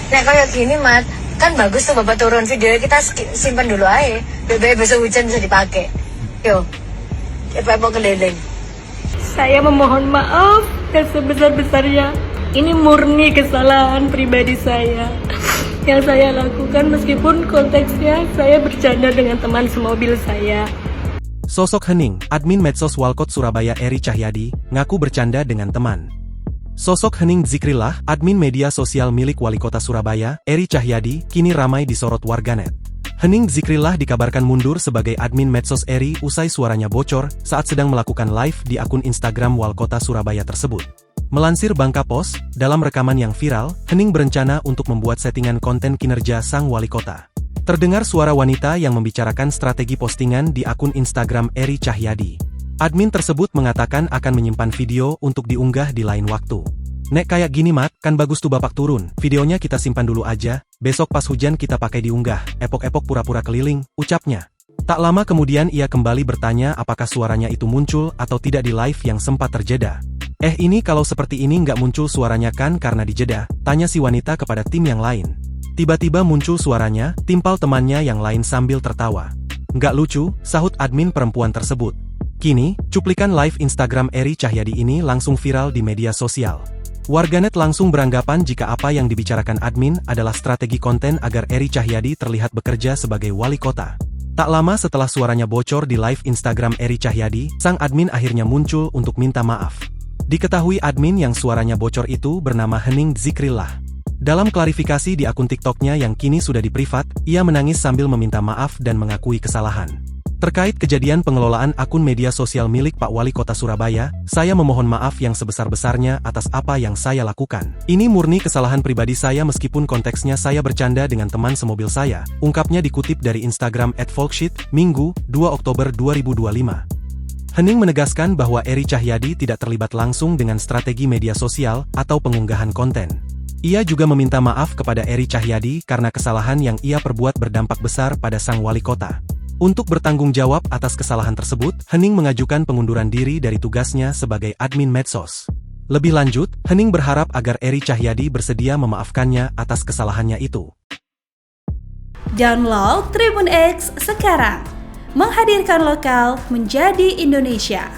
Nah kayak gini Mat, kan bagus tuh Bapak turun video kita simpan dulu aja. Biar besok hujan bisa dipakai. Yo, kayak mau keliling. Saya memohon maaf yang sebesar-besarnya. Ini murni kesalahan pribadi saya yang saya lakukan, meskipun konteksnya saya bercanda dengan teman semobil saya. Sosok Hening, admin medsos Walkot Surabaya Eri Cahyadi, ngaku bercanda dengan teman. Sosok Hening Zikrillah, admin media sosial milik Wali Kota Surabaya, Eri Cahyadi, kini ramai disorot warganet. Hening Zikrillah dikabarkan mundur sebagai admin medsos Eri usai suaranya bocor saat sedang melakukan live di akun Instagram Walkota Surabaya tersebut. Melansir Bangka Pos, dalam rekaman yang viral, Hening berencana untuk membuat settingan konten kinerja sang wali kota. Terdengar suara wanita yang membicarakan strategi postingan di akun Instagram Eri Cahyadi. Admin tersebut mengatakan akan menyimpan video untuk diunggah di lain waktu. Nek kayak gini Mat, kan bagus tuh Bapak turun, videonya kita simpan dulu aja, besok pas hujan kita pakai diunggah, epok-epok pura-pura keliling, ucapnya. Tak lama kemudian ia kembali bertanya apakah suaranya itu muncul atau tidak di live yang sempat terjeda. Ini kalau seperti ini nggak muncul suaranya kan karena dijeda, tanya si wanita kepada tim yang lain. Tiba-tiba muncul suaranya, timpal temannya yang lain sambil tertawa. Nggak lucu, sahut admin perempuan tersebut. Kini, cuplikan live Instagram Eri Cahyadi ini langsung viral di media sosial. Warganet langsung beranggapan jika apa yang dibicarakan admin adalah strategi konten agar Eri Cahyadi terlihat bekerja sebagai wali kota. Tak lama setelah suaranya bocor di live Instagram Eri Cahyadi, sang admin akhirnya muncul untuk minta maaf. Diketahui admin yang suaranya bocor itu bernama Hening Zikrillah. Dalam klarifikasi di akun TikToknya yang kini sudah di-privat, ia menangis sambil meminta maaf dan mengakui kesalahan. Terkait kejadian pengelolaan akun media sosial milik Pak Wali Kota Surabaya, saya memohon maaf yang sebesar-besarnya atas apa yang saya lakukan. Ini murni kesalahan pribadi saya meskipun konteksnya saya bercanda dengan teman semobil saya, ungkapnya dikutip dari Instagram @folksheet, Minggu, 2 Oktober 2025. Hening menegaskan bahwa Eri Cahyadi tidak terlibat langsung dengan strategi media sosial atau pengunggahan konten. Ia juga meminta maaf kepada Eri Cahyadi karena kesalahan yang ia perbuat berdampak besar pada sang wali kota. Untuk bertanggung jawab atas kesalahan tersebut, Hening mengajukan pengunduran diri dari tugasnya sebagai admin medsos. Lebih lanjut, Hening berharap agar Eri Cahyadi bersedia memaafkannya atas kesalahannya itu. Download Tribun X sekarang, menghadirkan lokal menjadi Indonesia.